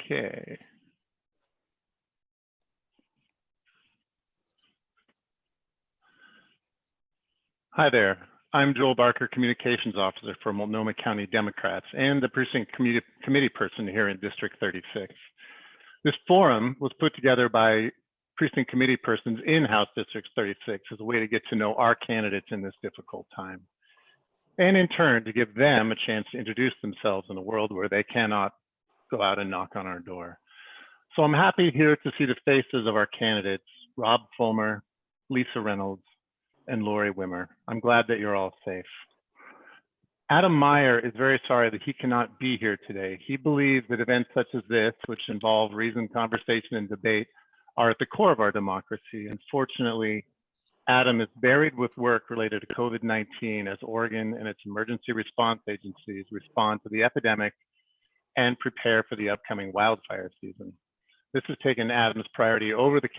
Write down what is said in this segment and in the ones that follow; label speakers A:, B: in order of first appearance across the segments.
A: Okay. Hi there. I'm Joel Barker, Communications Officer for Multnomah County Democrats and the Precinct Committee person here in District 36. This forum was put together by Precinct Committee persons in House District 36 as a way to get to know our candidates in this difficult time, and in turn to give them a chance to introduce themselves in a world where they cannot go out and knock on our door. So I'm happy here to see the faces of our candidates, Rob Fullmer, Lisa Reynolds, and Laurie Wimmer. I'm glad that you're all safe. Adam Meyer is very sorry that he cannot be here today. He believes that events such as this, which involve reasoned conversation and debate, are at the core of our democracy. Unfortunately, Adam is buried with work related to COVID-19 as Oregon and its emergency response agencies respond to the epidemic and prepare for the upcoming wildfire season. This has taken Adam's priority over the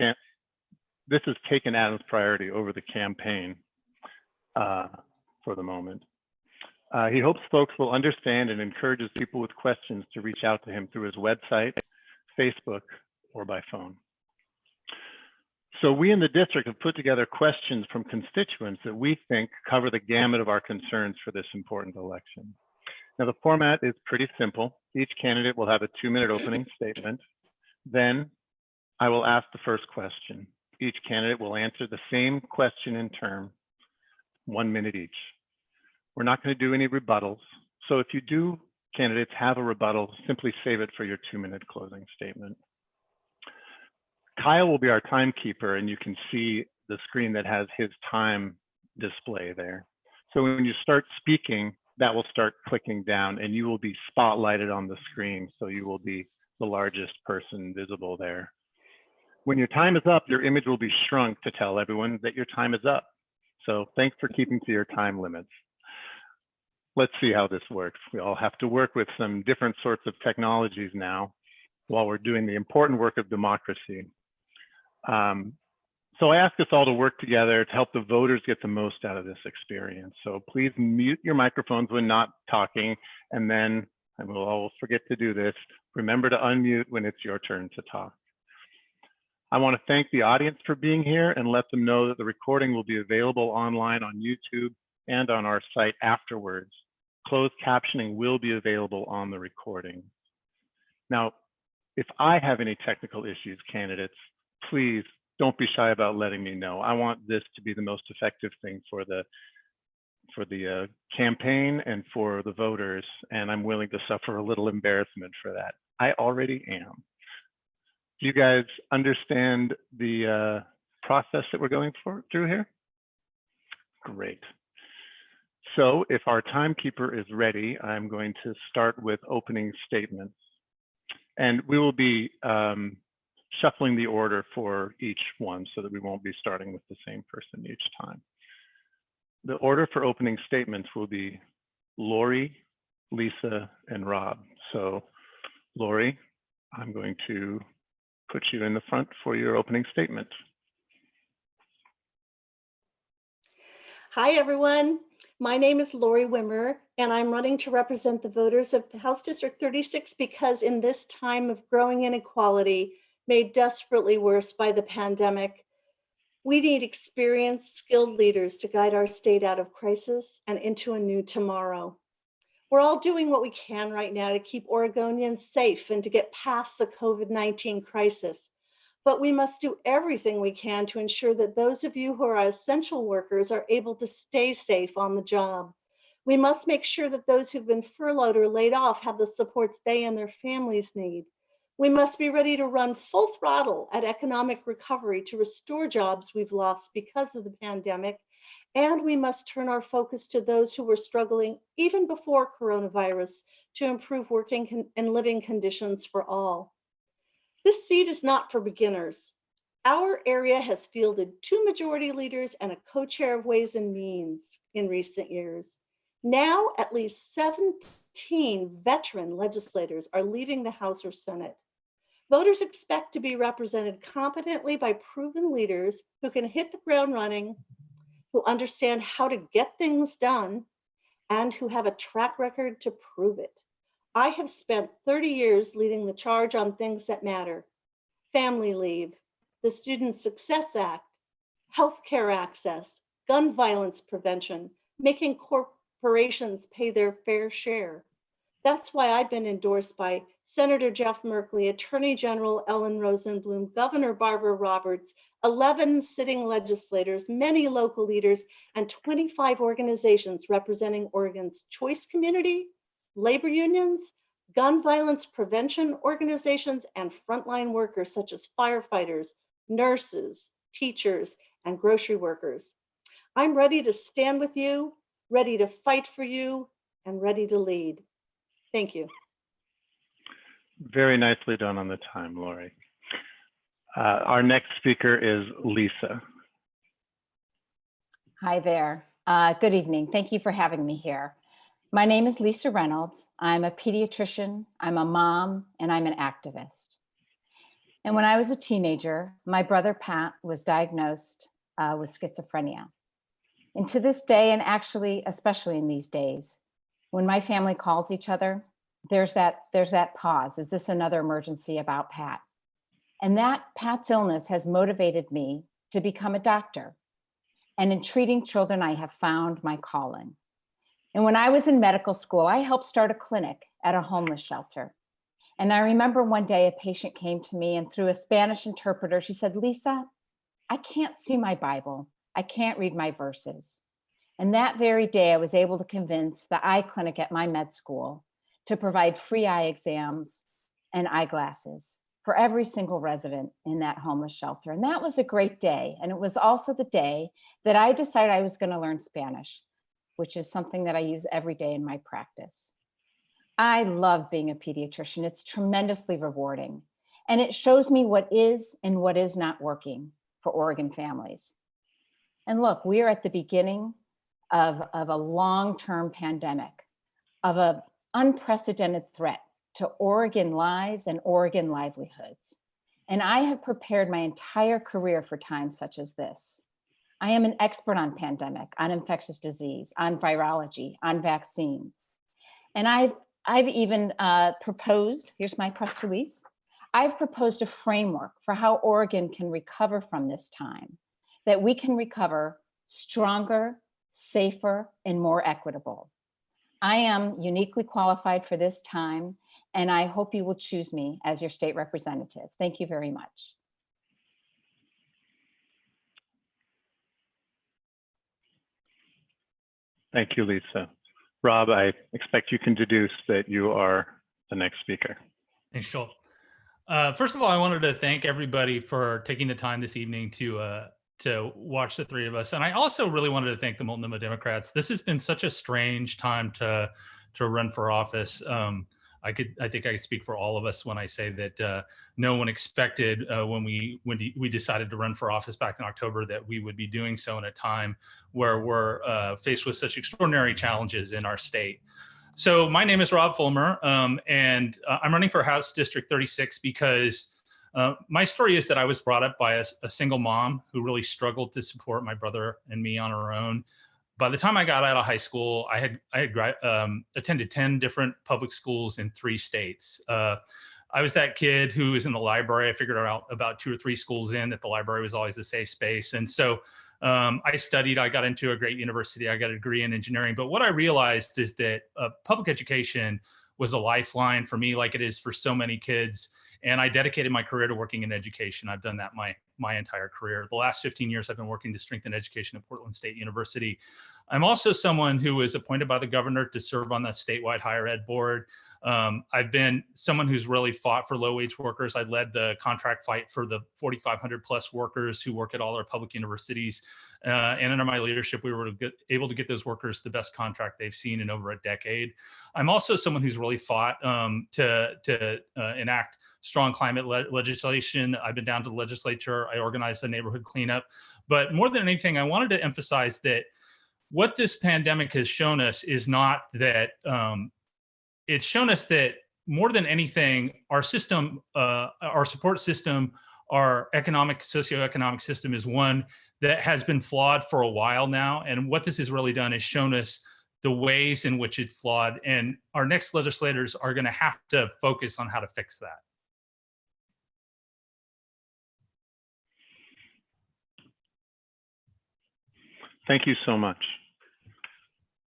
A: campaign for the moment. He hopes folks will understand and encourages people with questions to reach out to him through his website, Facebook, or by phone. So we in the district have put together questions from constituents that we think cover the gamut of our concerns for this important election. Now the format is pretty simple. Each candidate will have a 2-minute opening statement. Then I will ask the first question. Each candidate will answer the same question in turn, 1 minute each. We're not going to do any rebuttals. So if you do, candidates, have a rebuttal, simply save it for your 2-minute closing statement. Kyle will be our timekeeper, and you can see the screen that has his time display there. So when you start speaking, that will start clicking down and you will be spotlighted on the screen. So you will be the largest person visible there. When your time is up, your image will be shrunk to tell everyone that your time is up. So thanks for keeping to your time limits. Let's see how this works. We all have to work with some different sorts of technologies now while we're doing the important work of democracy. So I ask us all to work together to help the voters get the most out of this experience. So please mute your microphones when not talking, and then, and we'll all forget to do this, remember to unmute when it's your turn to talk. I want to thank the audience for being here and let them know that the recording will be available online on YouTube and on our site afterwards. Closed captioning will be available on the recording. Now, if I have any technical issues, candidates, please don't be shy about letting me know. I want this to be the most effective thing for the campaign and for the voters, and I'm willing to suffer a little embarrassment for that. I already am. Do you guys understand the process that we're going through here? Great. So if our timekeeper is ready, I'm going to start with opening statements. And we will be shuffling the order for each one so that we won't be starting with the same person each time. The order for opening statements will be Laurie, Lisa, and Rob. So Laurie, I'm going to put you in the front for your opening statement.
B: Hi, everyone. My name is Laurie Wimmer, and I'm running to represent the voters of House District 36 because in this time of growing inequality, made desperately worse by the pandemic, we need experienced, skilled leaders to guide our state out of crisis and into a new tomorrow. We're all doing what we can right now to keep Oregonians safe and to get past the COVID-19 crisis. But we must do everything we can to ensure that those of you who are essential workers are able to stay safe on the job. We must make sure that those who've been furloughed or laid off have the supports they and their families need. We must be ready to run full throttle at economic recovery to restore jobs we've lost because of the pandemic. And we must turn our focus to those who were struggling even before coronavirus to improve working and living conditions for all. This seat is not for beginners. Our area has fielded 2 majority leaders and a co-chair of Ways and Means in recent years. Now, at least 17 veteran legislators are leaving the House or Senate. Voters expect to be represented competently by proven leaders who can hit the ground running, who understand how to get things done, and who have a track record to prove it. I have spent 30 years leading the charge on things that matter: family leave, the Student Success Act, healthcare access, gun violence prevention, making corporations pay their fair share. That's why I've been endorsed by Senator Jeff Merkley, Attorney General Ellen Rosenblum, Governor Barbara Roberts, 11 sitting legislators, many local leaders, and 25 organizations representing Oregon's choice community, labor unions, gun violence prevention organizations, and frontline workers such as firefighters, nurses, teachers, and grocery workers. I'm ready to stand with you, ready to fight for you, and ready to lead. Thank you.
A: Very nicely done on the time, Laurie. Our next speaker is Lisa.
C: Hi there. Good evening. Thank you for having me here. My name is Lisa Reynolds. I'm a pediatrician, I'm a mom, and I'm an activist. And when I was a teenager, my brother Pat was diagnosed with schizophrenia. And to this day, and actually, especially in these days, when my family calls each other, there's that pause. Is this another emergency about Pat? And that Pat's illness has motivated me to become a doctor. And in treating children, I have found my calling. And when I was in medical school, I helped start a clinic at a homeless shelter. And I remember one day a patient came to me, and through a Spanish interpreter, she said, "Lisa, I can't see my Bible. I can't read my verses." And that very day, I was able to convince the eye clinic at my med school to provide free eye exams and eyeglasses for every single resident in that homeless shelter. And that was a great day. And it was also the day that I decided I was going to learn Spanish, which is something that I use every day in my practice. I love being a pediatrician. It's tremendously rewarding. And it shows me what is and what is not working for Oregon families. And look, we are at the beginning of a long-term pandemic, of an unprecedented threat to Oregon lives and Oregon livelihoods. And I have prepared my entire career for times such as this. I am an expert on pandemic, on infectious disease, on virology, on vaccines. And I've even proposed, here's my press release, I've proposed a framework for how Oregon can recover from this time, that we can recover stronger, safer, and more equitable. I am uniquely qualified for this time, and I hope you will choose me as your state representative. Thank you very much.
A: Thank you, Lisa. Rob, I expect you can deduce that you are the next speaker.
D: Thanks, Joel. First of all, I wanted to thank everybody for taking the time this evening to watch the three of us. And I also really wanted to thank the Multnomah Democrats. This has been such a strange time to run for office. I think I could speak for all of us when I say that no one expected when we decided to run for office back in October that we would be doing so in a time where we're faced with such extraordinary challenges in our state. So my name is Rob Fullmer, and I'm running for House District 36 because my story is that I was brought up by a single mom who really struggled to support my brother and me on her own. By the time I got out of high school, I had attended 10 different public schools in 3 states. I was that kid who was in the library. I figured out about 2 or 3 schools in that the library was always a safe space. And so I studied, I got into a great university, I got a degree in engineering. But what I realized is that public education was a lifeline for me, like it is for so many kids. And I dedicated my career to working in education. I've done that my entire career. The last 15 years, I've been working to strengthen education at Portland State University. I'm also someone who was appointed by the governor to serve on the statewide higher ed board. I've been someone who's really fought for low wage workers. I led the contract fight for the 4,500 plus workers who work at all our public universities. And under my leadership, we were able to get those workers the best contract they've seen in over a decade. I'm also someone who's really fought to enact strong climate legislation. I've been down to the legislature. I organized the neighborhood cleanup. But more than anything, I wanted to emphasize that what this pandemic has shown us is not that, it's shown us that more than anything, our system, our support system, our socioeconomic system is one that has been flawed for a while now. And what this has really done is shown us the ways in which it's flawed, and our next legislators are going to have to focus on how to fix that.
A: Thank you so much.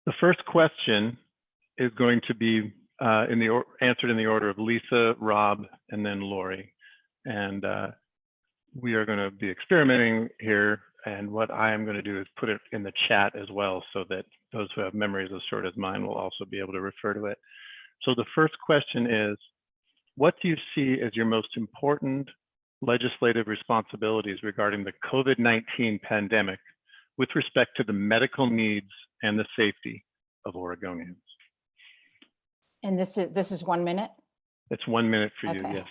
A: The first question is going to be answered in the order of Lisa, Rob, and then Laurie. And we are going to be experimenting here. And what I am going to do is put it in the chat as well, so that those who have memories as short as mine will also be able to refer to it. So the first question is, what do you see as your most important legislative responsibilities regarding the COVID-19 pandemic with respect to the medical needs and the safety of Oregonians?
C: And this is 1 minute?
A: It's 1 minute for you,
C: Okay.
A: yes.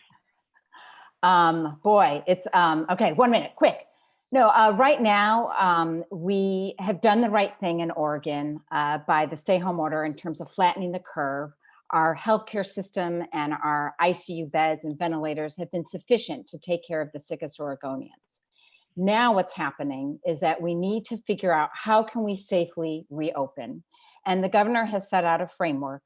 C: Boy, it's okay, 1 minute, quick. No, right now, we have done the right thing in Oregon by the stay-home order in terms of flattening the curve. Our healthcare system and our ICU beds and ventilators have been sufficient to take care of the sickest Oregonians. Now what's happening is that we need to figure out how can we safely reopen. And the governor has set out a framework,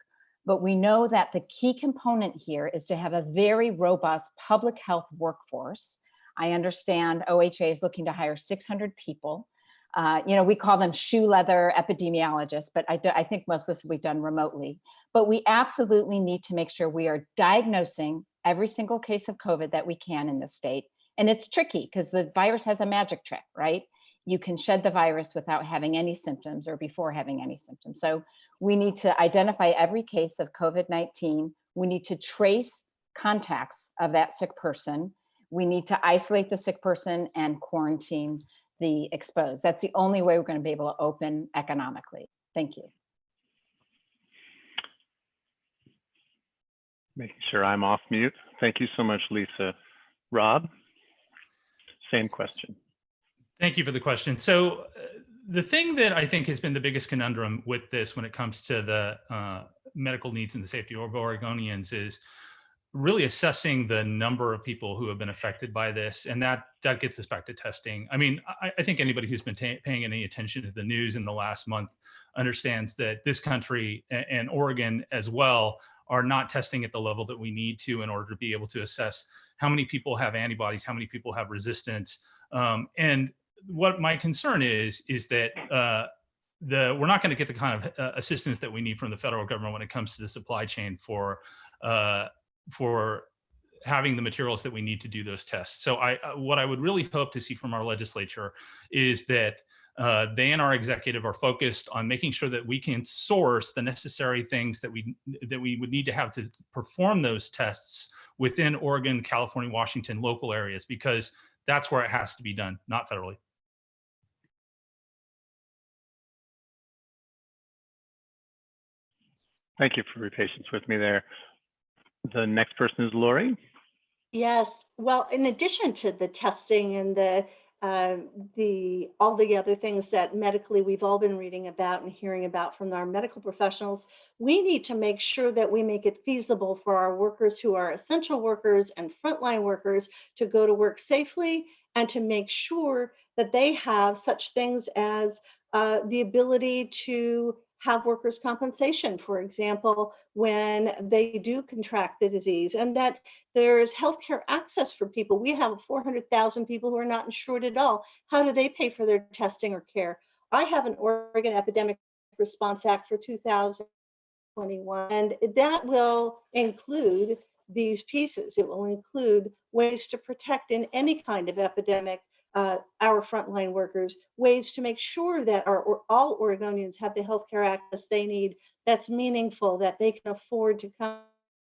C: but we know that the key component here is to have a very robust public health workforce. I understand OHA is looking to hire 600 people. We call them shoe leather epidemiologists, but I think most of this will be done remotely. But we absolutely need to make sure we are diagnosing every single case of COVID that we can in this state. And it's tricky because the virus has a magic trick, right? You can shed the virus without having any symptoms or before having any symptoms. So we need to identify every case of COVID-19. We need to trace contacts of that sick person. We need to isolate the sick person and quarantine the exposed. That's the only way we're going to be able to open economically. Thank you.
A: Making sure I'm off mute. Thank you so much, Lisa. Rob, same question.
D: Thank you for the question. So the thing that I think has been the biggest conundrum with this when it comes to the medical needs and the safety of Oregonians is really assessing the number of people who have been affected by this. And that gets us back to testing. I mean, I think anybody who's been paying any attention to the news in the last month understands that this country and Oregon as well are not testing at the level that we need to in order to be able to assess how many people have antibodies, how many people have resistance. And what my concern is that we're not going to get the kind of assistance that we need from the federal government when it comes to the supply chain for having the materials that we need to do those tests. So what I would really hope to see from our legislature is that they and our executive are focused on making sure that we can source the necessary things that we would need to have to perform those tests within Oregon, California, Washington, local areas, because that's where it has to be done, not federally.
A: Thank you for your patience with me there. The next person is Laurie.
B: Yes. Well, in addition to the testing and all the other things that medically we've all been reading about and hearing about from our medical professionals, we need to make sure that we make it feasible for our workers who are essential workers and frontline workers to go to work safely, and to make sure that they have such things as the ability to have workers' compensation, for example, when they do contract the disease, and that there's healthcare access for people. We have 400,000 people who are not insured at all. How do they pay for their testing or care? I have an Oregon Epidemic Response Act for 2021, and that will include these pieces. It will include ways to protect in any kind of epidemic our frontline workers, ways to make sure that all Oregonians have the healthcare access they need that's meaningful, that they can afford to come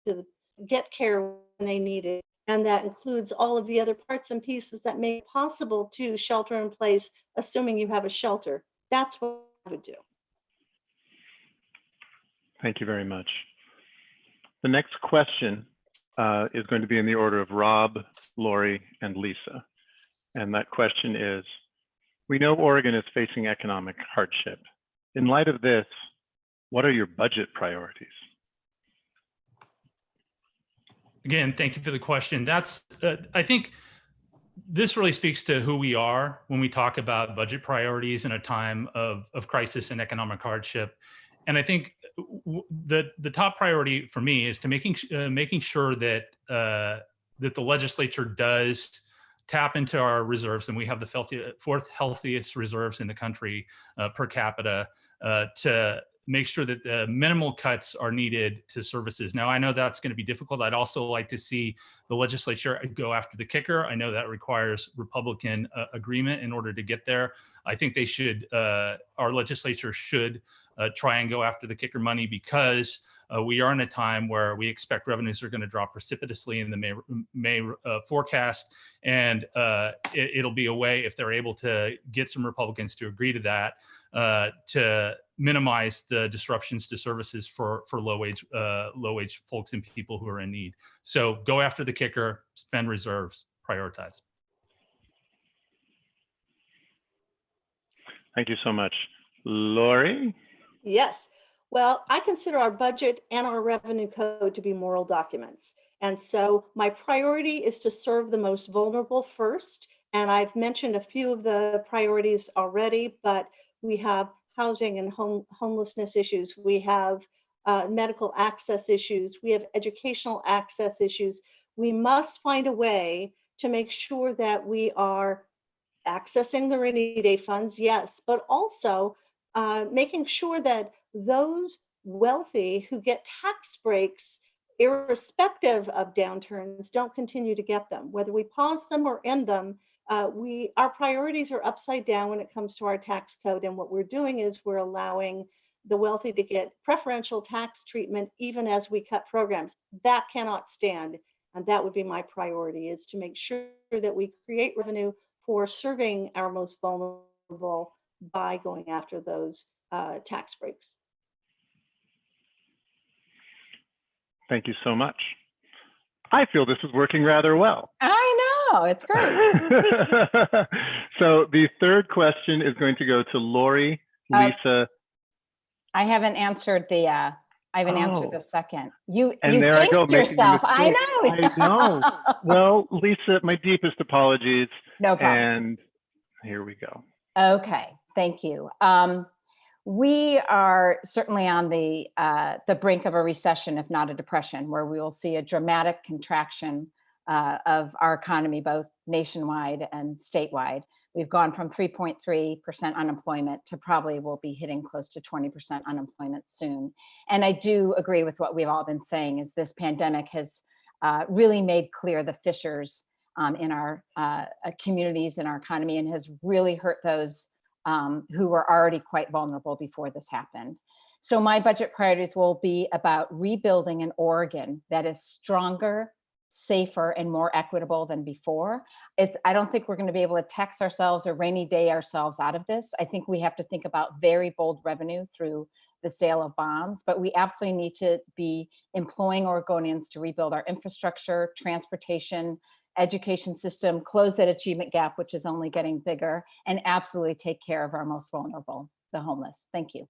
B: to get care when they need it. And that includes all of the other parts and pieces that make it possible to shelter in place, assuming you have a shelter. That's what I would do.
A: Thank you very much. The next question is going to be in the order of Rob, Laurie, and Lisa. And that question is, we know Oregon is facing economic hardship. In light of this, what are your budget priorities?
D: Again, thank you for the question. That's, I think this really speaks to who we are when we talk about budget priorities in a time of crisis and economic hardship. And I think the top priority for me is to making sure that that the legislature does tap into our reserves, and we have the fourth healthiest reserves in the country per capita, to make sure that the minimal cuts are needed to services. Now, I know that's going to be difficult. I'd also like to see the legislature go after the kicker. I know that requires Republican agreement in order to get there. I think they should, our legislature should try and go after the kicker money, because we are in a time where we expect revenues are going to drop precipitously in the May forecast. And it'll be a way, if they're able to get some Republicans to agree to that, to minimize the disruptions to services for low wage folks and people who are in need. So go after the kicker, spend reserves, prioritize.
A: Thank you so much. Laurie?
B: Yes. Well, I consider our budget and our revenue code to be moral documents. And so my priority is to serve the most vulnerable first. And I've mentioned a few of the priorities already, but we have housing and homelessness issues. We have medical access issues. We have educational access issues. We must find a way to make sure that we are accessing the rainy day funds, yes, but also making sure that those wealthy who get tax breaks, irrespective of downturns, don't continue to get them. Whether we pause them or end them, our priorities are upside down when it comes to our tax code. And what we're doing is we're allowing the wealthy to get preferential tax treatment even as we cut programs. That cannot stand. And that would be my priority, is to make sure that we create revenue for serving our most vulnerable by going after those tax breaks.
A: Thank you so much. I feel this is working rather well.
C: I know, it's great.
A: So the third question is going to go to Laurie, Lisa.
C: I haven't answered the second. You
A: there I go,
C: jinxed yourself. I know.
A: I know. Well, Lisa, my deepest apologies.
C: No problem.
A: And here we go.
C: Okay, thank you. We are certainly on the brink of a recession, if not a depression, where we will see a dramatic contraction of our economy, both nationwide and statewide. We've gone from 3.3% unemployment to probably will be hitting close to 20% unemployment soon. And I do agree with what we've all been saying, is this pandemic has really made clear the fissures in our communities and our economy, and has really hurt those who were already quite vulnerable before this happened. So my budget priorities will be about rebuilding an Oregon that is stronger, safer, and more equitable than before. I don't think we're going to be able to tax ourselves or rainy day ourselves out of this. I think we have to think about very bold revenue through the sale of bonds, but we absolutely need to be employing Oregonians to rebuild our infrastructure, transportation, education system, close that achievement gap, which is only getting bigger, and absolutely take care of our most vulnerable, the homeless. Thank you.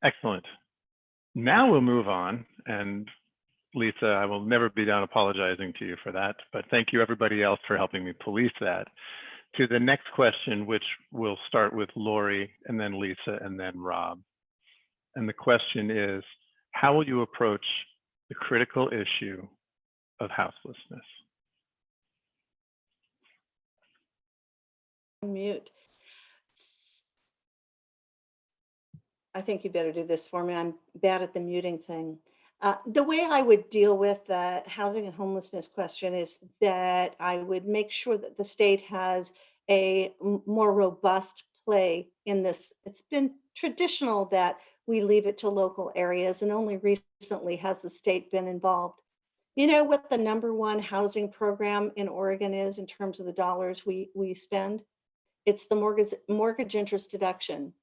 A: Excellent. Now we'll move on. And Lisa, I will never be done apologizing to you for that, but thank you everybody else for helping me police that. To the next question, which will start with Laurie and then Lisa and then Rob. And the question is, how will you approach the critical issue of houselessness?
B: Mute. I think you better do this for me. I'm bad at the muting thing. The way I would deal with the housing and homelessness question is that I would make sure that the state has a more robust play in this. It's been traditional that we leave it to local areas, and only recently has the state been involved. You know what the #1 housing program in Oregon is in terms of the dollars we spend? It's the mortgage interest deduction.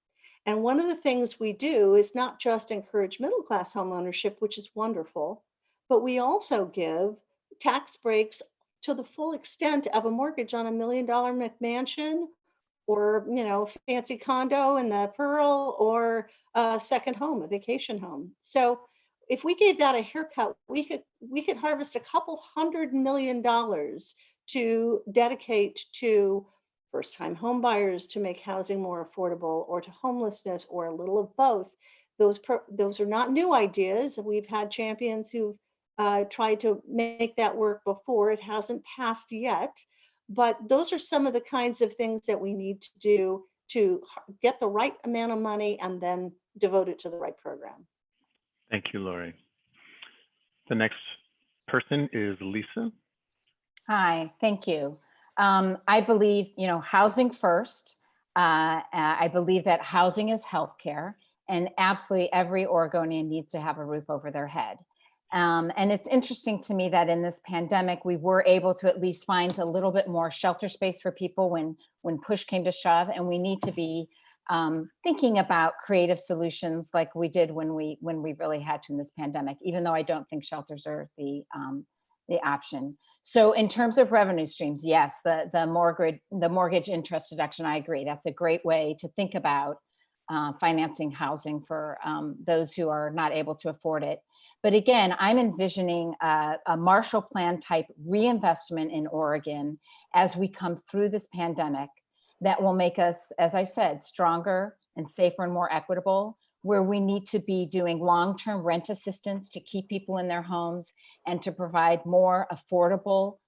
B: And one of the things we do is not just encourage middle-class home ownership, which is wonderful, but we also give tax breaks to the full extent of a mortgage on $1 million McMansion, or fancy condo in the Pearl, or a second home, a vacation home. So if we gave that a haircut, we could harvest $200 million to dedicate to first-time home buyers to make housing more affordable, or to homelessness, or a little of both. Those are not new ideas. We've had champions who've tried to make that work before. It hasn't passed yet, but those are some of the kinds of things that we need to do to get the right amount of money and then devote it to the right program.
A: Thank you, Laurie. The next person is Lisa.
C: Hi, thank you. I believe, housing first. I believe that housing is healthcare, and absolutely every Oregonian needs to have a roof over their head. And it's interesting to me that in this pandemic, we were able to at least find a little bit more shelter space for people when push came to shove, and we need to be thinking about creative solutions like we did when we really had to in this pandemic, even though I don't think shelters are the option. So in terms of revenue streams, yes, the mortgage interest deduction, I agree. That's a great way to think about financing housing for those who are not able to afford it. But again, I'm envisioning a Marshall Plan type reinvestment in Oregon as we come through this pandemic that will make us, as I said, stronger and safer and more equitable, where we need to be doing long-term rent assistance to keep people in their homes and to provide more affordable,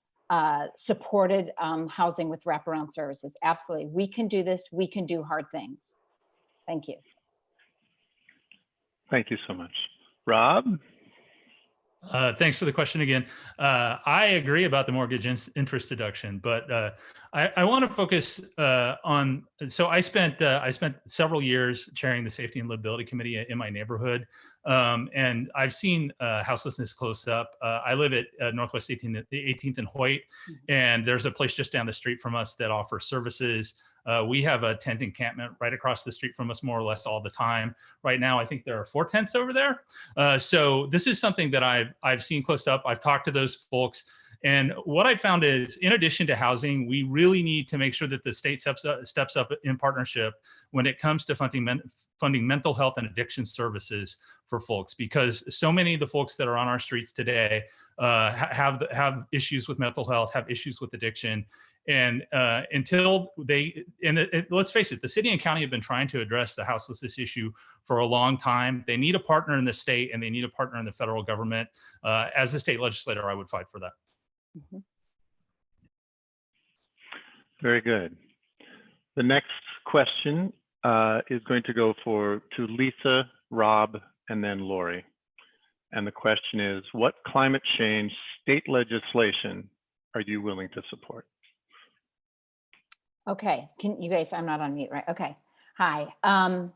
C: supported housing with wraparound services. Absolutely, we can do this. We can do hard things. Thank you.
A: Thank you so much. Rob?
D: Thanks for the question again. I agree about the mortgage interest deduction, but I want to focus on. So I spent several years chairing the Safety and Livability Committee in my neighborhood, and I've seen houselessness close up. I live at Northwest 18th and Hoyt, and there's a place just down the street from us that offers services. We have a tent encampment right across the street from us more or less all the time. Right now, I think there are 4 tents over there. So this is something that I've seen close up. I've talked to those folks. And what I found is, in addition to housing, we really need to make sure that the state steps up in partnership when it comes to funding mental health and addiction services for folks, because so many of the folks that are on our streets today have issues with mental health, have issues with addiction. And until let's face it, the city and county have been trying to address the houselessness issue for a long time. They need a partner in the state, and they need a partner in the federal government. As a state legislator, I would fight for that.
C: Mm-hmm.
A: Very good. The next question is going to go to Lisa, Rob, and then Laurie. And the question is, what climate change state legislation are you willing to support?
C: Okay, can you guys, I'm not on mute, right? Okay, hi. I'm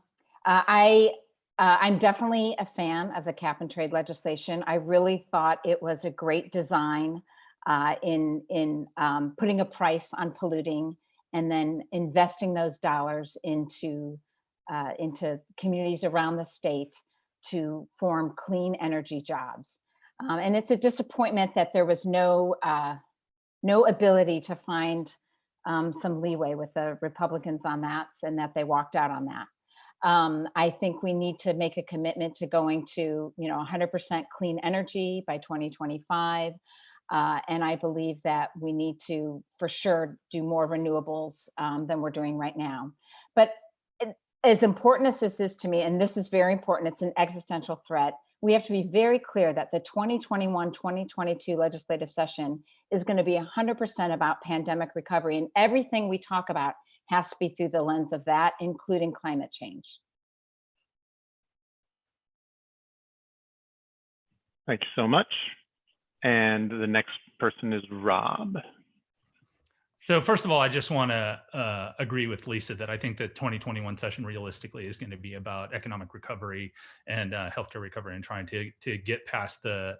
C: definitely a fan of the cap and trade legislation. I really thought it was a great design in putting a price on polluting and then investing those dollars into communities around the state to form clean energy jobs. And it's a disappointment that there was no ability to find some leeway with the Republicans on that, and that they walked out on that. I think we need to make a commitment to going to 100% clean energy by 2025. And I believe that we need to, for sure, do more renewables than we're doing right now. But as important as this is to me, and this is very important, it's an existential threat, we have to be very clear that the 2021-2022 legislative session is going to be 100% about pandemic recovery, and everything we talk about has to be through the lens of that, including climate change.
A: Thank you so much. And the next person is Rob.
D: So first of all, I just want to agree with Lisa that I think the 2021 session realistically is going to be about economic recovery and healthcare recovery, and trying to get past the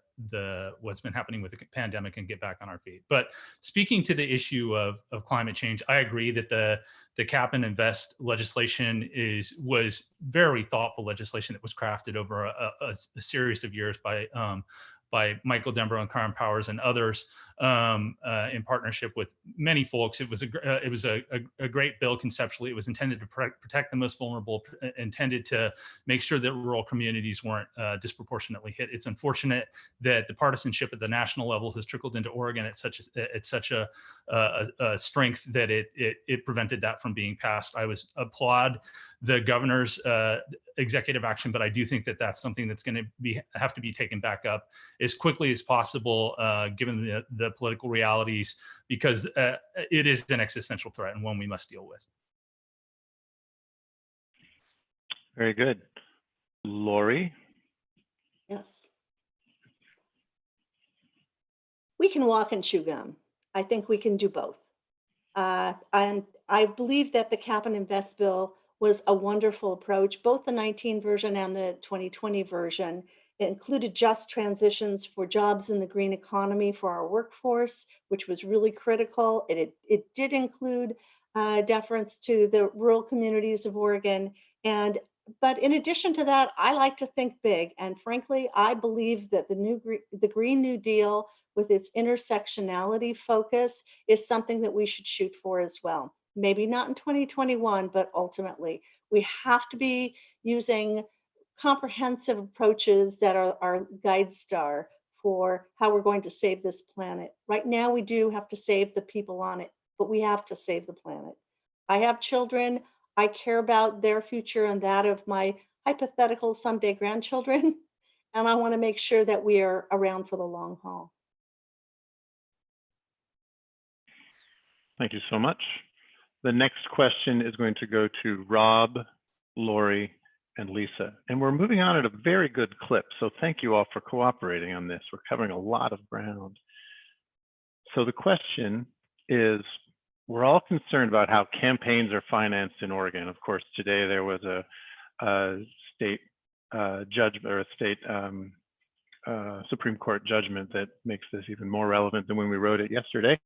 D: what's been happening with the pandemic and get back on our feet. But speaking to the issue of climate change, I agree that the cap and invest legislation was very thoughtful legislation that was crafted over a series of years by by Michael Denbrough and Karen Powers and others in partnership with many folks. It was a great bill conceptually. It was intended to protect the most vulnerable, intended to make sure that rural communities weren't disproportionately hit. It's unfortunate that the partisanship at the national level has trickled into Oregon at such a strength that it prevented that from being passed. I applaud the governor's executive action, but I do think that that's something that's going to have to be taken back up as quickly as possible, given the political realities, because it is an existential threat and one we must deal with.
A: Very good. Laurie?
B: Yes. We can walk and chew gum. I think we can do both. And I believe that the Cap and Invest bill was a wonderful approach, both the 19 version and the 2020 version. It included just transitions for jobs in the green economy for our workforce, which was really critical. It did include deference to the rural communities of Oregon. But in addition to that, I like to think big. And frankly, I believe that the Green New Deal with its intersectionality focus is something that we should shoot for as well. Maybe not in 2021, but ultimately we have to be using comprehensive approaches that are our guide star for how we're going to save this planet. Right now, we do have to save the people on it, but we have to save the planet. I have children. I care about their future and that of my hypothetical someday grandchildren. And I want to make sure that we are around for the long haul.
A: Thank you so much. The next question is going to go to Rob, Laurie, and Lisa. And we're moving on at a very good clip. So thank you all for cooperating on this. We're covering a lot of ground. So the question is, we're all concerned about how campaigns are financed in Oregon. Of course, today there was a state judgment or a state Supreme Court judgment that makes this even more relevant than when we wrote it yesterday.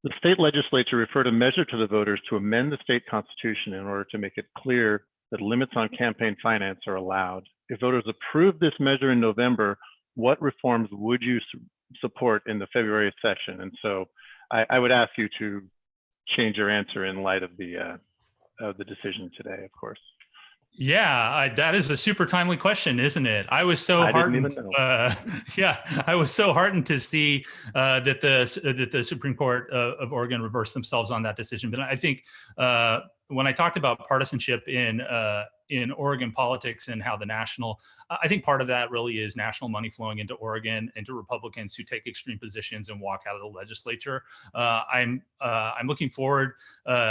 A: The state legislature referred a measure to the voters to amend the state constitution in order to make it clear that limits on campaign finance are allowed. If voters approve this measure in November, what reforms would you support in the February session? And so I would ask you to change your answer in light of the decision today, of course.
D: Yeah, that is a super timely question, isn't it? I was so heartened. I was so heartened to see that the Supreme Court of Oregon reversed themselves on that decision. But I think when I talked about partisanship in Oregon politics and how I think part of that really is national money flowing into Oregon, into Republicans who take extreme positions and walk out of the legislature. I'm looking forward,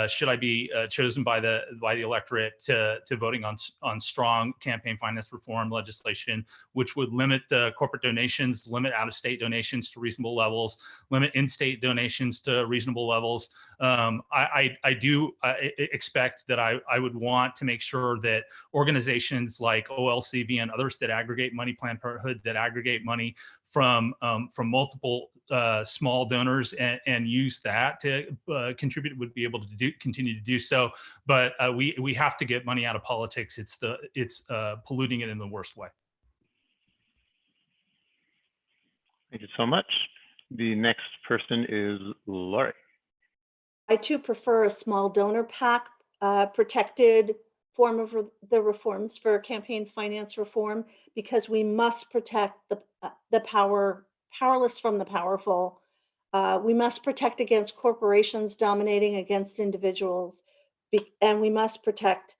D: should I be chosen by the electorate, to voting on strong campaign finance reform legislation, which would limit the corporate donations, limit out-of-state donations to reasonable levels, limit in-state donations to reasonable levels. I do expect that I would want to make sure that organizations like OLCV and others that aggregate money, Planned Parenthood, that aggregate money from multiple small donors and use that to contribute, would be able to continue to do so. But we have to get money out of politics. It's polluting it in the worst way.
A: Thank you so much. The next person is Laurie.
B: I too prefer a small donor PAC protected form of the reforms for campaign finance reform, because we must protect the powerless from the powerful. We must protect against corporations dominating against individuals, and we must protect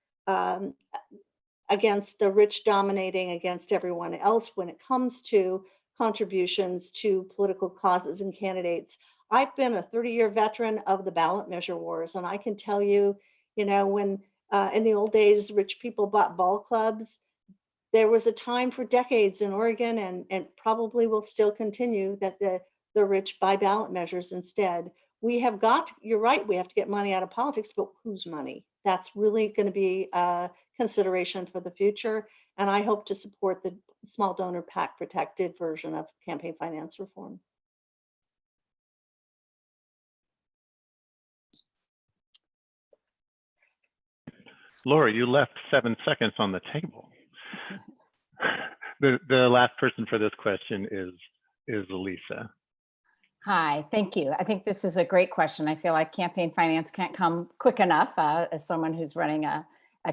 B: against the rich dominating against everyone else when it comes to contributions to political causes and candidates. I've been a 30-year veteran of the ballot measure wars, and I can tell you, when in the old days, rich people bought ball clubs, there was a time for decades in Oregon, and probably will still continue, that the rich buy ballot measures instead. You're right, we have to get money out of politics, but whose money? That's really going to be a consideration for the future. And I hope to support the small donor PAC protected version of campaign finance reform.
A: Laurie, you left 7 seconds on the table. The last person for this question is Lisa.
C: Hi, thank you. I think this is a great question. I feel like campaign finance can't come quick enough as someone who's running a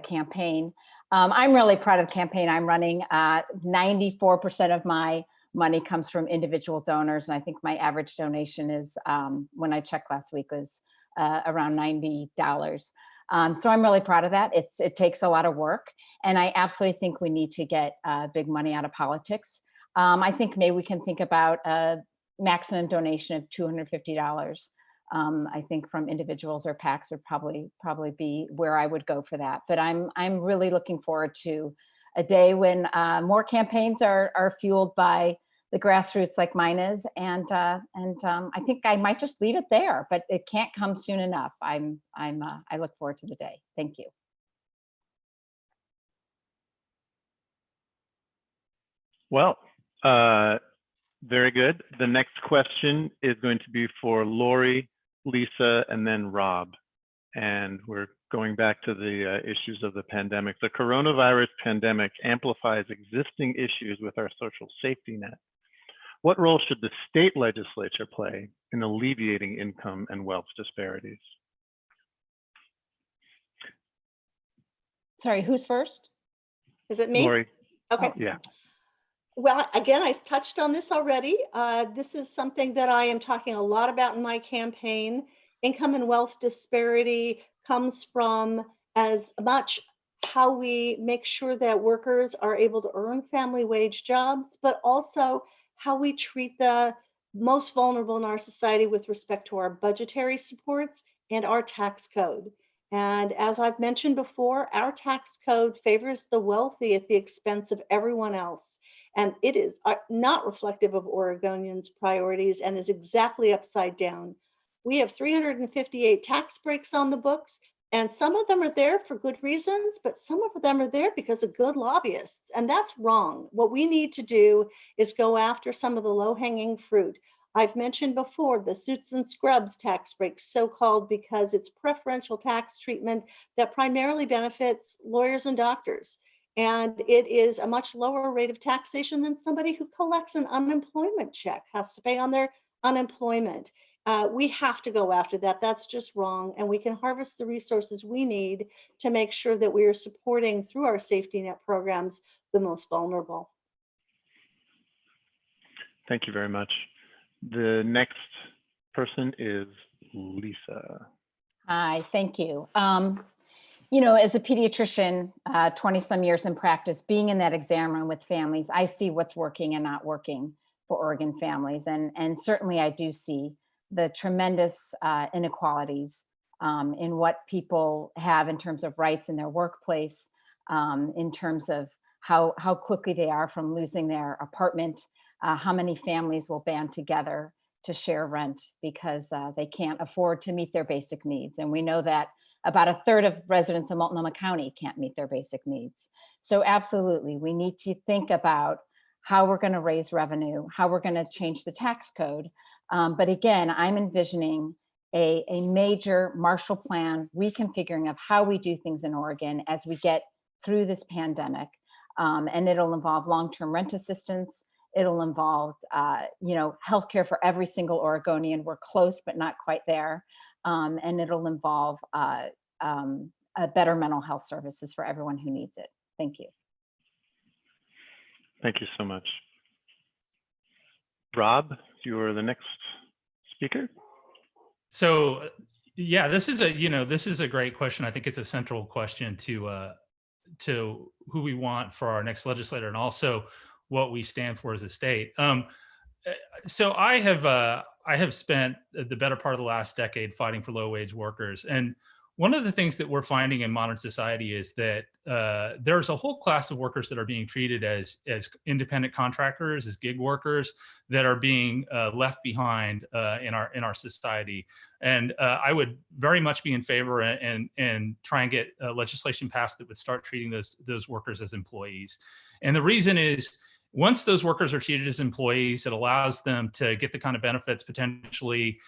C: campaign. I'm really proud of the campaign I'm running. 94% of my money comes from individual donors. And I think my average donation is, when I checked last week, was around $90. So I'm really proud of that. It takes a lot of work. And I absolutely think we need to get big money out of politics. I think maybe we can think about maximum donation of $250. I think from individuals or PACs would probably be where I would go for that. But I'm really looking forward to a day when more campaigns are fueled by the grassroots like mine is, and I think I might just leave it there. But it can't come soon enough. I look forward to the day. Thank you.
A: Well, very good. The next question is going to be for Laurie, Lisa, and then Rob. And we're going back to the issues of the pandemic. The coronavirus pandemic amplifies existing issues with our social safety net. What role should the state legislature play in alleviating income and wealth disparities?
C: Sorry, who's first?
B: Is it me?
A: Laurie.
B: Okay.
A: Yeah.
B: Well, again, I've touched on this already. This is something that I am talking a lot about in my campaign. Income and wealth disparity comes from as much how we make sure that workers are able to earn family wage jobs, but also how we treat the most vulnerable in our society with respect to our budgetary supports and our tax code. And as I've mentioned before, our tax code favors the wealthy at the expense of everyone else. And it is not reflective of Oregonians' priorities and is exactly upside down. We have 358 tax breaks on the books, and some of them are there for good reasons, but some of them are there because of good lobbyists, and that's wrong. What we need to do is go after some of the low-hanging fruit. I've mentioned before the suits and scrubs tax break, so-called because it's preferential tax treatment that primarily benefits lawyers and doctors. And it is a much lower rate of taxation than somebody who collects an unemployment check, has to pay on their unemployment. We have to go after that. That's just wrong. And we can harvest the resources we need to make sure that we are supporting through our safety net programs the most vulnerable.
A: Thank you very much. The next person is Lisa.
C: Hi, thank you. You know, as a pediatrician, 20 some years in practice, being in that exam room with families, I see what's working and not working for Oregon families. And certainly I do see the tremendous inequalities in what people have in terms of rights in their workplace, in terms of how quickly they are from losing their apartment, how many families will band together to share rent because they can't afford to meet their basic needs. And we know that about a third of residents of Multnomah County can't meet their basic needs. So absolutely, we need to think about how we're going to raise revenue, how we're going to change the tax code. But again, I'm envisioning a major Marshall Plan reconfiguring of how we do things in Oregon as we get through this pandemic. And it'll involve long-term rent assistance. It'll involve, you know, healthcare for every single Oregonian. We're close, but not quite there. And it'll involve better mental health services for everyone who needs it. Thank you.
A: Thank you so much. Rob, you are the next speaker.
D: So, yeah, this is a great question. I think it's a central question to who we want for our next legislator and also what we stand for as a state. So I have spent the better part of the last decade fighting for low wage workers. And one of the things that we're finding in modern society is that there's a whole class of workers that are being treated as independent contractors, as gig workers that are being left behind in our society. And I would very much be in favor and try and get legislation passed that would start treating those workers as employees. And the reason is once those workers are treated as employees, it allows them to get the kind of benefits potentially,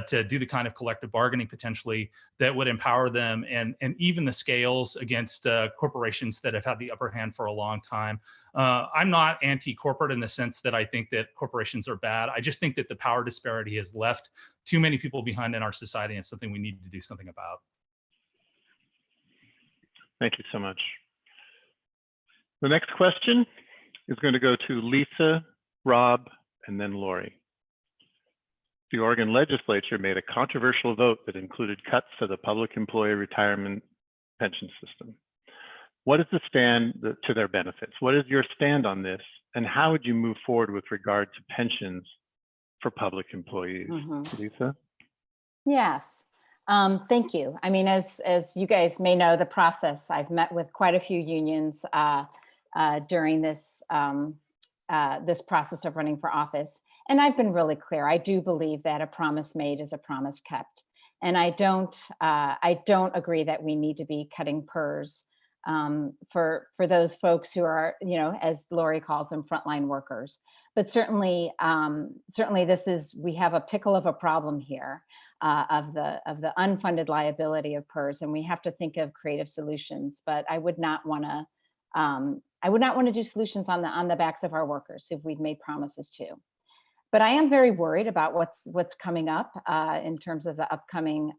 D: to do the kind of collective bargaining potentially that would empower them and even the scales against corporations that have had the upper hand for a long time. I'm not anti-corporate in the sense that I think that corporations are bad. I just think that the power disparity has left too many people behind in our society, and it's something we need to do something about.
A: Thank you so much. The next question is going to go to Lisa, Rob, and then Laurie. The Oregon legislature made a controversial vote that included cuts to the public employee retirement pension system. What is the stand to their benefits? What is your stand on this? And how would you move forward with regard to pensions for public employees? Lisa?
C: Yes. Thank you. I mean, as you guys may know, the process, I've met with quite a few unions during this this process of running for office, and I've been really clear. I do believe that a promise made is a promise kept, and I don't agree that we need to be cutting PERS for those folks who are, you know, as Laurie calls them, frontline workers. But certainly, we have a pickle of a problem here. Of the unfunded liability of PERS, and we have to think of creative solutions. But I would not want to do solutions on the backs of our workers who we've made promises to. But I am very worried about what's coming up in terms of the upcoming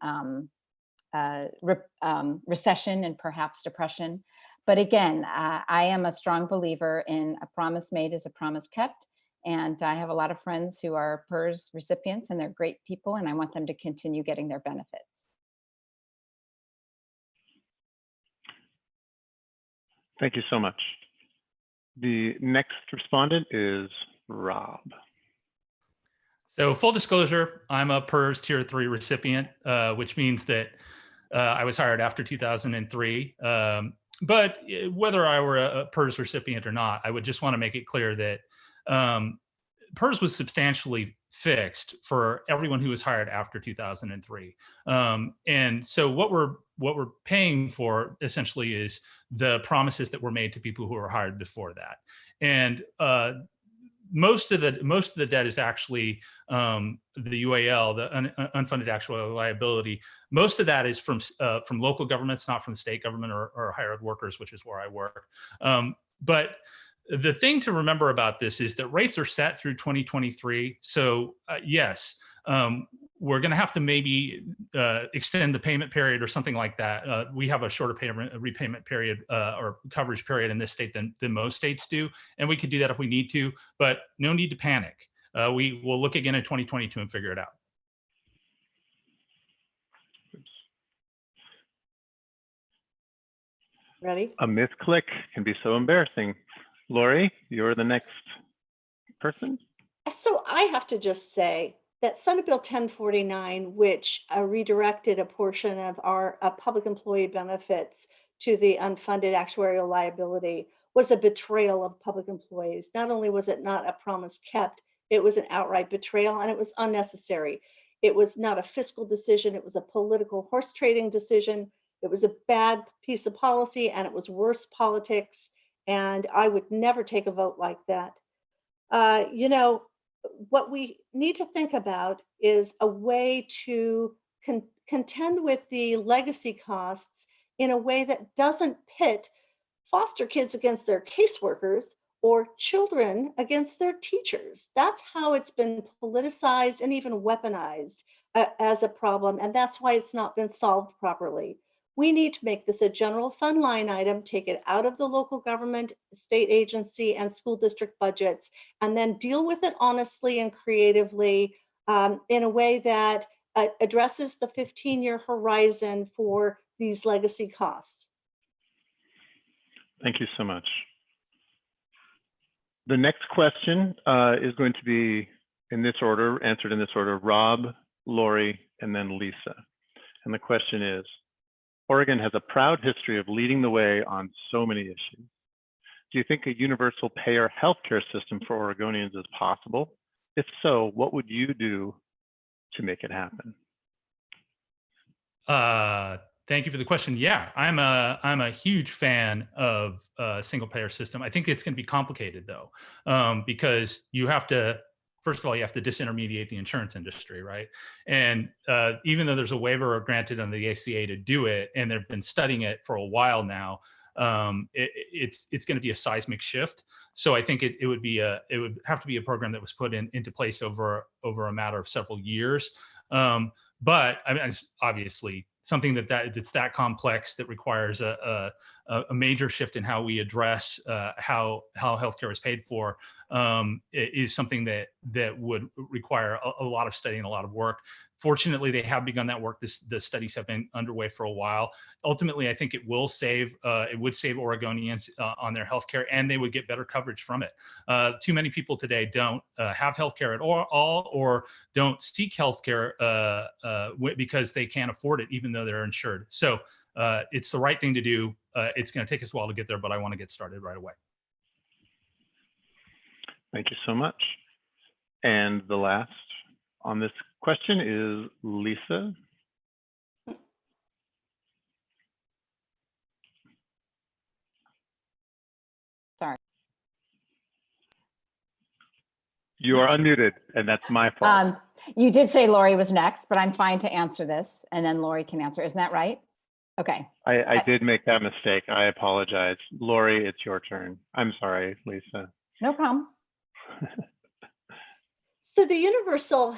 C: recession and perhaps depression. But again, I am a strong believer in a promise made is a promise kept. And I have a lot of friends who are PERS recipients, and they're great people, and I want them to continue getting their benefits.
A: Thank you so much. The next respondent is Rob.
D: So full disclosure, I'm a PERS Tier 3 recipient, which means that I was hired after 2003. But whether I were a PERS recipient or not, I would just want to make it clear that PERS was substantially fixed for everyone who was hired after 2003. And so what we're paying for essentially is the promises that were made to people who were hired before that. And most of the debt is actually the UAL, the unfunded actual liability. Most of that is from local governments, not from the state government or hired workers, which is where I work. But the thing to remember about this is that rates are set through 2023. So yes, we're going to have to maybe extend the payment period or something like that. We have a shorter repayment period or coverage period in this state than most states do. And we could do that if we need to, but no need to panic. We will look again in 2022 and figure it out.
B: Ready?
A: A misclick can be so embarrassing. Laurie, you're the next person.
B: So I have to just say that Senate Bill 1049, which redirected a portion of our public employee benefits to the unfunded actuarial liability, was a betrayal of public employees. Not only was it not a promise kept, it was an outright betrayal, and it was unnecessary. It was not a fiscal decision. It was a political horse trading decision. It was a bad piece of policy, and it was worse politics. And I would never take a vote like that. You know, what we need to think about is a way to contend with the legacy costs in a way that doesn't pit foster kids against their caseworkers or children against their teachers. That's how it's been politicized and even weaponized as a problem. And that's why it's not been solved properly. We need to make this a general fund line item, take it out of the local government, state agency, and school district budgets, and then deal with it honestly and creatively in a way that addresses the 15-year horizon for these legacy costs.
A: Thank you so much. The next question is going to be in this order, answered in this order: Rob, Laurie, and then Lisa. And the question is, Oregon has a proud history of leading the way on so many issues. Do you think a universal payer healthcare system for Oregonians is possible? If so, what would you do to make it happen?
D: Thank you for the question. Yeah, I'm a huge fan of single payer system. I think it's going to be complicated though, because you have to, first of all, you have to disintermediate the insurance industry, right? And even though there's a waiver granted under the ACA to do it, and they've been studying it for a while now, it's going to be a seismic shift. So I think it would have to be a program that was put into place over a matter of several years. But I mean, it's obviously something that's that complex that requires a major shift in how we address how healthcare is paid for, is something that would require a lot of study and a lot of work. Fortunately, they have begun that work. The studies have been underway for a while. Ultimately, I think it would save Oregonians on their healthcare, and they would get better coverage from it. Too many people today don't have healthcare at all, or don't seek healthcare because they can't afford it, even though they're insured. So it's the right thing to do. It's going to take us a while to get there, but I want to get started right away.
A: Thank you so much. And the last on this question is Lisa.
C: Sorry.
A: You are unmuted, and that's my fault.
C: You did say Laurie was next, but I'm fine to answer this, and then Laurie can answer. Isn't that right? Okay.
A: I did make that mistake. I apologize. Laurie, it's your turn. I'm sorry, Lisa.
C: No problem.
B: So the universal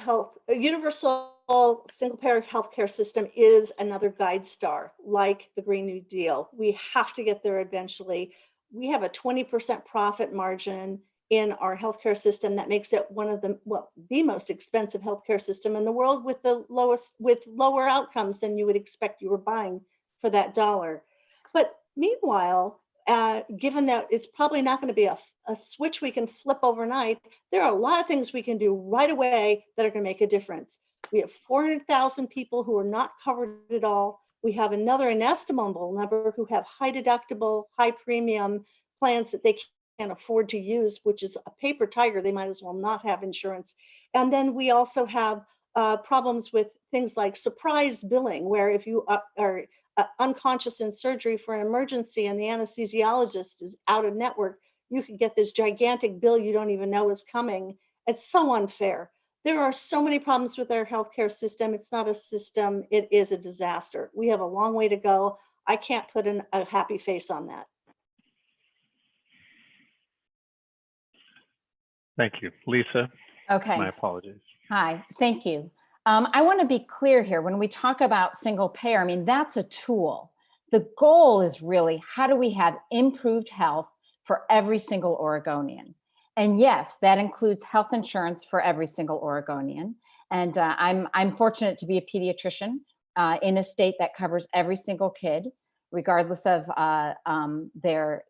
B: single payer healthcare system is another guide star, like the Green New Deal. We have to get there eventually. We have a 20% profit margin in our healthcare system that makes it one of the most expensive healthcare system in the world, with lower outcomes than you would expect you were buying for that dollar. But meanwhile, given that it's probably not going to be a switch we can flip overnight, there are a lot of things we can do right away that are going to make a difference. We have 400,000 people who are not covered at all. We have another inestimable number who have high deductible, high premium plans that they can't afford to use, which is a paper tiger. They might as well not have insurance. And then we also have problems with things like surprise billing, where if you are unconscious in surgery for an emergency and the anesthesiologist is out of network, you can get this gigantic bill you don't even know is coming. It's so unfair. There are so many problems with our healthcare system. It's not a system, it is a disaster. We have a long way to go. I can't put a happy face on that.
A: Thank you. Lisa,
C: Okay.
A: my apologies.
C: Hi, thank you. I want to be clear here. When we talk about single payer, I mean, that's a tool. The goal is really, how do we have improved health for every single Oregonian? And yes, that includes health insurance for every single Oregonian. And I'm fortunate to be a pediatrician in a state that covers every single kid, regardless of their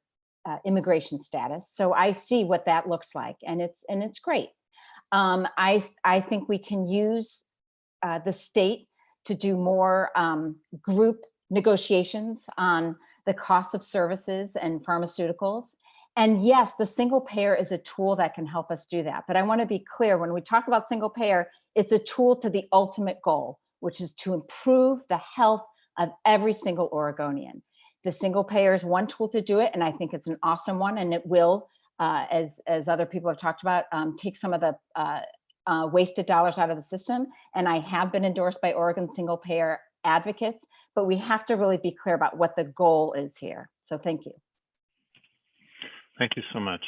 C: immigration status. So I see what that looks like, and it's great. I think we can use the state to do more group negotiations on the cost of services and pharmaceuticals. And yes, the single payer is a tool that can help us do that. But I want to be clear, when we talk about single payer, it's a tool to the ultimate goal, which is to improve the health of every single Oregonian. The single payer is one tool to do it, and I think it's an awesome one, and it will, as other people have talked about, take some of the wasted dollars out of the system. And I have been endorsed by Oregon single payer advocates, but we have to really be clear about what the goal is here. So thank you.
A: Thank you so much.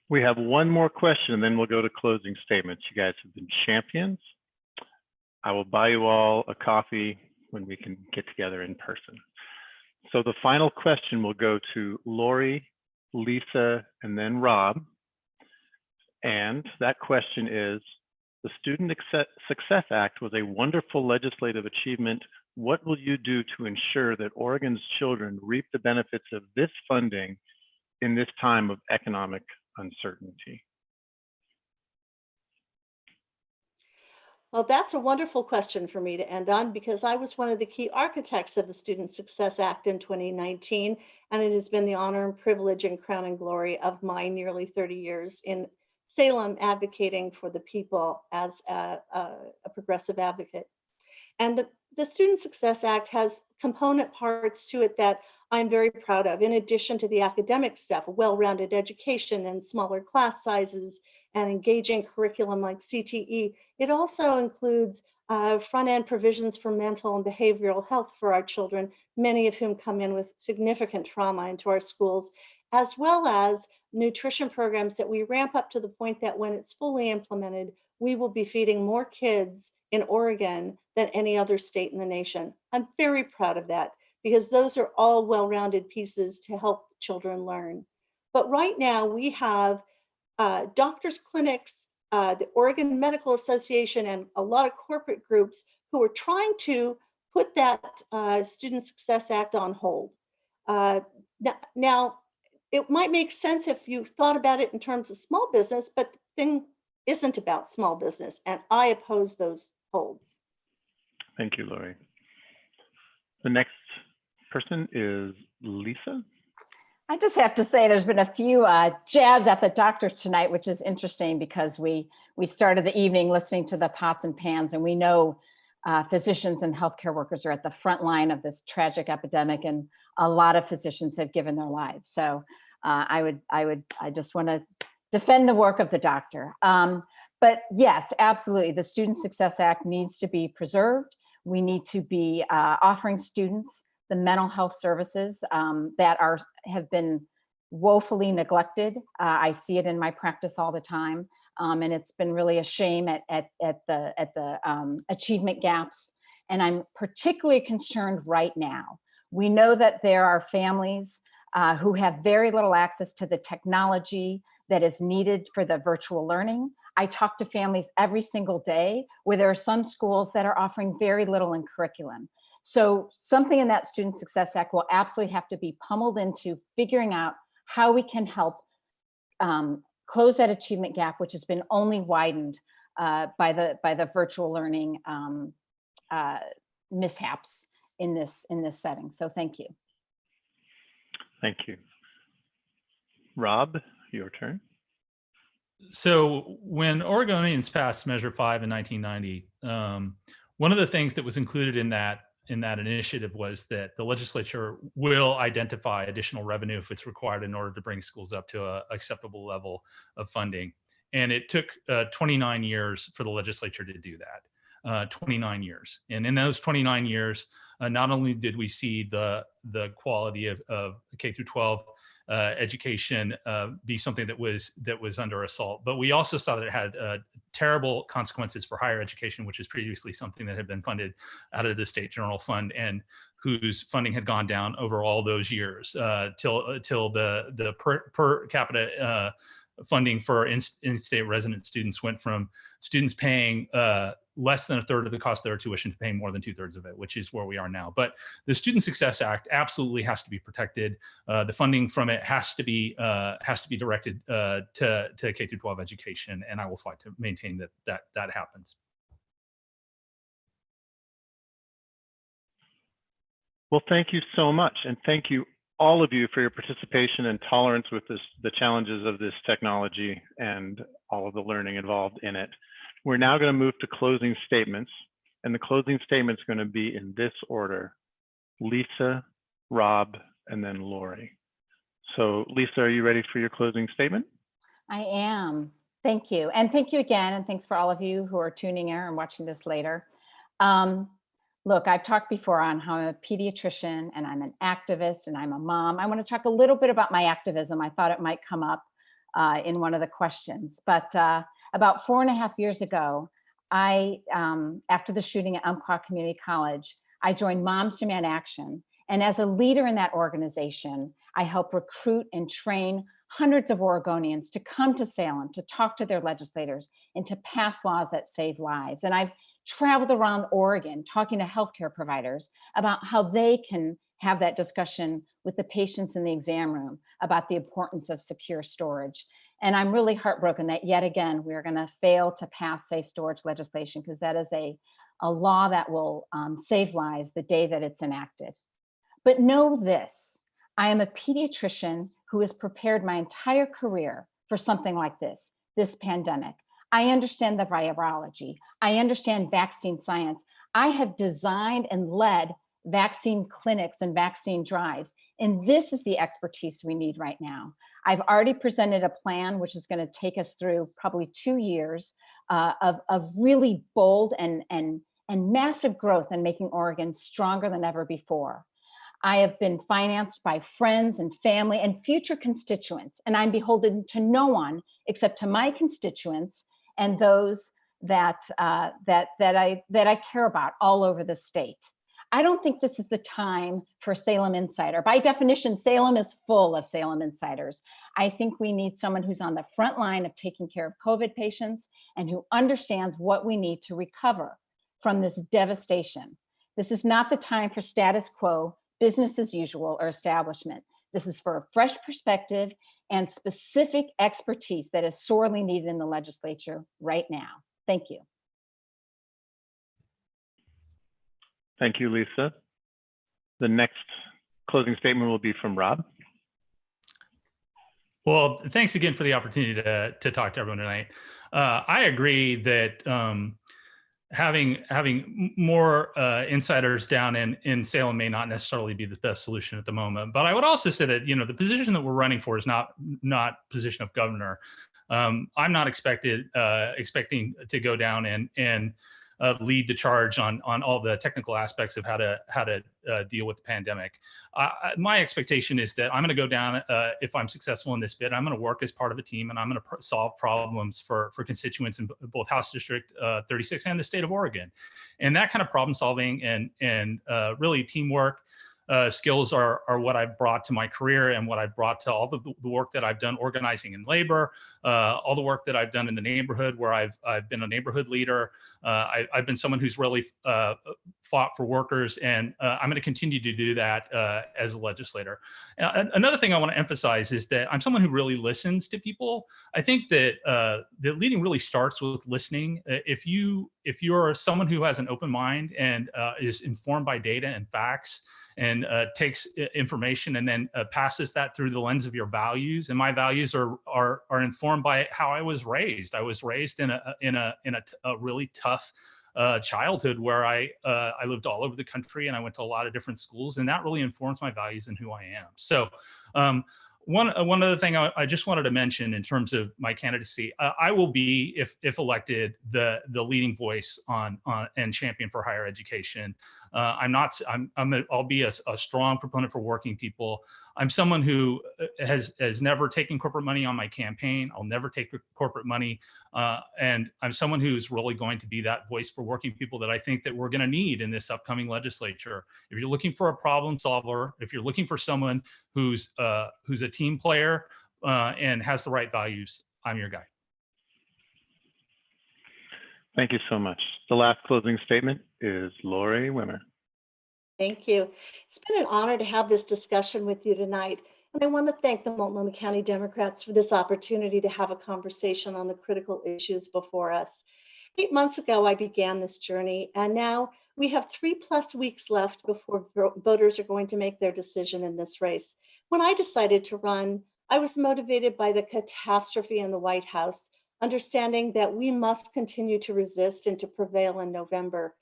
A: We have one more question, and then we'll go to closing statements. You guys have been champions. I will buy you all a coffee when we can get together in person. So the final question will go to Laurie, Lisa, and then Rob. And that question is, the Student Success Act was a wonderful legislative achievement. What will you do to ensure that Oregon's children reap the benefits of this funding in this time of economic uncertainty?
B: Well, that's a wonderful question for me to end on, because I was one of the key architects of the Student Success Act in 2019, and it has been the honor and privilege and crown and glory of my nearly 30 years in Salem advocating for the people as a progressive advocate. And the Student Success Act has component parts to it that I'm very proud of. In addition to the academic stuff, a well-rounded education and smaller class sizes and engaging curriculum like CTE, it also includes front-end provisions for mental and behavioral health for our children, many of whom come in with significant trauma into our schools, as well as nutrition programs that we ramp up to the point that when it's fully implemented, we will be feeding more kids in Oregon than any other state in the nation. I'm very proud of that because those are all well-rounded pieces to help children learn. But right now we have doctors' clinics, the Oregon Medical Association, and a lot of corporate groups who are trying to put that Student Success Act on hold. Now, it might make sense if you thought about it in terms of small business, but the thing isn't about small business, and I oppose those holds.
A: Thank you, Laurie. The next person is Lisa.
C: I just have to say there's been a few jabs at the doctors tonight, which is interesting because we started the evening listening to the pots and pans, and we know physicians and healthcare workers are at the front line of this tragic epidemic, and a lot of physicians have given their lives. So I just want to defend the work of the doctor. But yes, absolutely, the Student Success Act needs to be preserved. We need to be offering students the mental health services that have been woefully neglected. I see it in my practice all the time, and it's been really a shame at the achievement gaps. And I'm particularly concerned right now. We know that there are families who have very little access to the technology that is needed for the virtual learning. I talk to families every single day where there are some schools that are offering very little in curriculum. So something in that Student Success Act will absolutely have to be pummeled into figuring out how we can help close that achievement gap, which has been only widened by the virtual learning mishaps in this setting. So thank you.
A: Thank you. Rob, your turn.
D: So when Oregonians passed Measure 5 in 1990, one of the things that was included in that initiative was that the legislature will identify additional revenue if it's required in order to bring schools up to an acceptable level of funding. And it took 29 years for the legislature to do that. 29 years. And in those 29 years, not only did we see the quality of K through 12 education be something that was under assault, but we also saw that it had terrible consequences for higher education, which is previously something that had been funded out of the state general fund and whose funding had gone down over all those years till the per capita funding for in-state resident students went from students paying less than a third of the cost of their tuition to paying more than 2/3 of it, which is where we are now. But the Student Success Act absolutely has to be protected. The funding from it has to be directed to K through 12 education, and I will fight to maintain that happens.
A: Well, thank you so much, and thank you all of you for your participation and tolerance with the challenges of this technology and all of the learning involved in it. We're now going to move to closing statements, and the closing statement is going to be in this order: Lisa, Rob, and then Laurie. So Lisa, are you ready for your closing statement?
C: I am. Thank you. And thank you again. And thanks for all of you who are tuning in and watching this later. Look, I've talked before on how I'm a pediatrician and I'm an activist and I'm a mom. I want to talk a little bit about my activism. I thought it might come up in one of the questions, but about 4.5 years ago, after the shooting at Umpqua Community College, I joined Moms Demand Action. And as a leader in that organization, I help recruit and train hundreds of Oregonians to come to Salem, to talk to their legislators and to pass laws that save lives. And I've traveled around Oregon talking to healthcare providers about how they can have that discussion with the patients in the exam room about the importance of secure storage. And I'm really heartbroken that yet again, we're going to fail to pass safe storage legislation, because that is a law that will save lives the day that it's enacted. But know this, I am a pediatrician who has prepared my entire career for something like this pandemic. I understand the virology. I understand vaccine science. I have designed and led vaccine clinics and vaccine drives. And this is the expertise we need right now. I've already presented a plan which is going to take us through probably 2 years of really bold and massive growth and making Oregon stronger than ever before. I have been financed by friends and family and future constituents, and I'm beholden to no one except to my constituents and those that I care about all over the state. I don't think this is the time for Salem Insider. By definition, Salem is full of Salem Insiders. I think we need someone who's on the front line of taking care of COVID patients and who understands what we need to recover from this devastation. This is not the time for status quo, business as usual, or establishment. This is for a fresh perspective and specific expertise that is sorely needed in the legislature right now. Thank you.
A: Thank you, Lisa. The next closing statement will be from Rob.
D: Well, thanks again for the opportunity to talk to everyone tonight. I agree that having more insiders down in Salem may not necessarily be the best solution at the moment. But I would also say that the position that we're running for is not position of governor. I'm not expecting to go down and lead the charge on all the technical aspects of how to deal with the pandemic. My expectation is that I'm going to go down, if I'm successful in this bid, I'm going to work as part of a team, and I'm going to solve problems for constituents in both House District 36 and the state of Oregon. And that kind of problem solving and really teamwork skills are what I've brought to my career and what I've brought to all the work that I've done organizing in labor, all the work that I've done in the neighborhood where I've been a neighborhood leader. I've been someone who's really fought for workers, and I'm going to continue to do that as a legislator. Another thing I want to emphasize is that I'm someone who really listens to people. I think that the leading really starts with listening. If you're someone who has an open mind and is informed by data and facts, and takes information and then passes that through the lens of your values. And my values are informed by how I was raised. I was raised in a really tough childhood where I lived all over the country and I went to a lot of different schools, and that really informs my values and who I am. So one other thing I just wanted to mention in terms of my candidacy, I will be, if elected, the leading voice on and champion for higher education. I'll be a strong proponent for working people. I'm someone who has never taken corporate money on my campaign. I'll never take corporate money, and I'm someone who's really going to be that voice for working people that I think that we're going to need in this upcoming legislature. If you're looking for a problem solver, if you're looking for someone who's a team player and has the right values, I'm your guy.
A: Thank you so much. The last closing statement is Laurie Wimmer.
B: Thank you. It's been an honor to have this discussion with you tonight. And I want to thank the Multnomah County Democrats for this opportunity to have a conversation on the critical issues before us. 8 months ago, I began this journey, and now we have 3+ weeks left before voters are going to make their decision in this race. When I decided to run, I was motivated by the catastrophe in the White House, understanding that we must continue to resist and to prevail in November.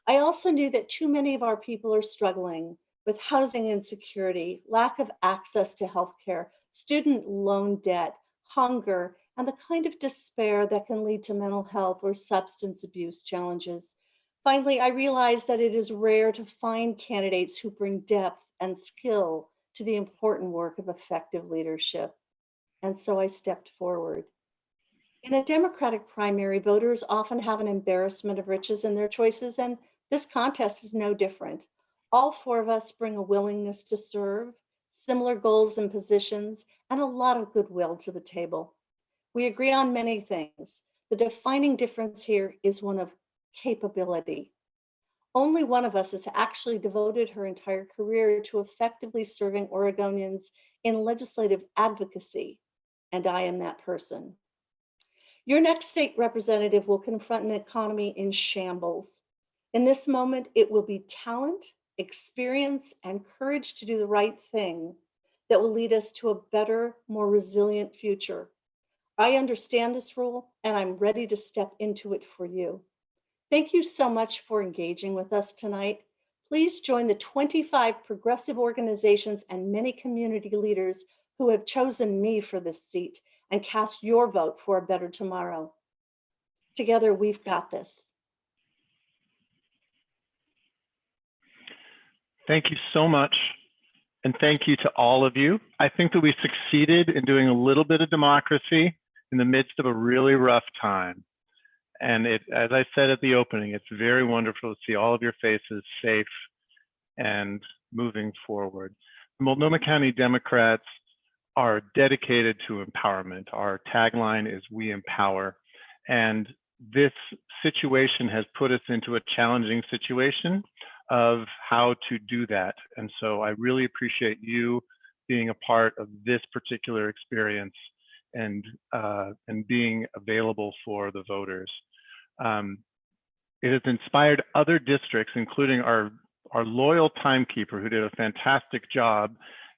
B: I also knew that too many of our people are struggling with housing insecurity, lack of access to healthcare, student loan debt, hunger, and the kind of despair that can lead to mental health or substance abuse challenges. Finally, I realized that it is rare to find candidates who bring depth and skill to the important work of effective leadership. And so I stepped forward. In a Democratic primary, voters often have an embarrassment of riches in their choices, and this contest is no different. All 4 of us bring a willingness to serve, similar goals and positions, and a lot of goodwill to the table. We agree on many things. The defining difference here is one of capability. Only one of us has actually devoted her entire career to effectively serving Oregonians in legislative advocacy, and I am that person. Your next state representative will confront an economy in shambles. In this moment, it will be talent, experience, and courage to do the right thing that will lead us to a better, more resilient future. I understand this role, and I'm ready to step into it for you. Thank you so much for engaging with us tonight. Please join the 25 progressive organizations and many community leaders who have chosen me for this seat and cast your vote for a better tomorrow. Together, we've got this.
A: Thank you so much. And thank you to all of you. I think that we succeeded in doing a little bit of democracy in the midst of a really rough time. And as I said at the opening, it's very wonderful to see all of your faces safe and moving forward. Multnomah County Democrats are dedicated to empowerment. Our tagline is "We Empower." And this situation has put us into a challenging situation of how to do that. And so I really appreciate you being a part of this particular experience and being available for the voters. It has inspired other districts, including our loyal timekeeper who did a fantastic job,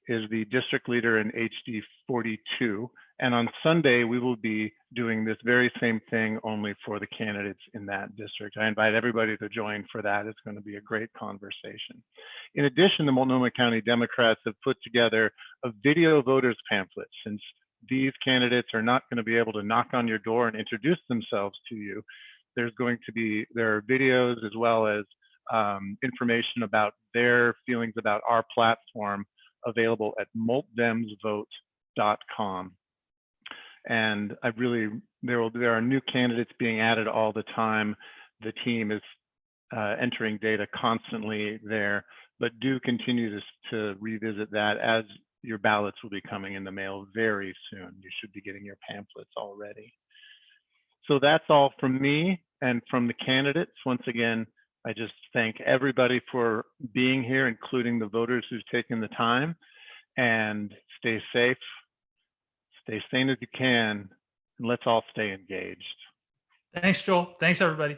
A: is the district leader in HD 42. And on Sunday, we will be doing this very same thing only for the candidates in that district. I invite everybody to join for that. It's going to be a great conversation. In addition, the Multnomah County Democrats have put together a video voters pamphlet. Since these candidates are not going to be able to knock on your door and introduce themselves to you, there are videos as well as information about their feelings about our platform available at multdemsvote.com. And there are new candidates being added all the time. The team is entering data constantly there, but do continue to revisit that as your ballots will be coming in the mail very soon. You should be getting your pamphlets already. So that's all from me and from the candidates. Once again, I just thank everybody for being here, including the voters who've taken the time, and stay safe, stay sane as you can, and let's all stay engaged.
D: Thanks, Joel. Thanks, everybody.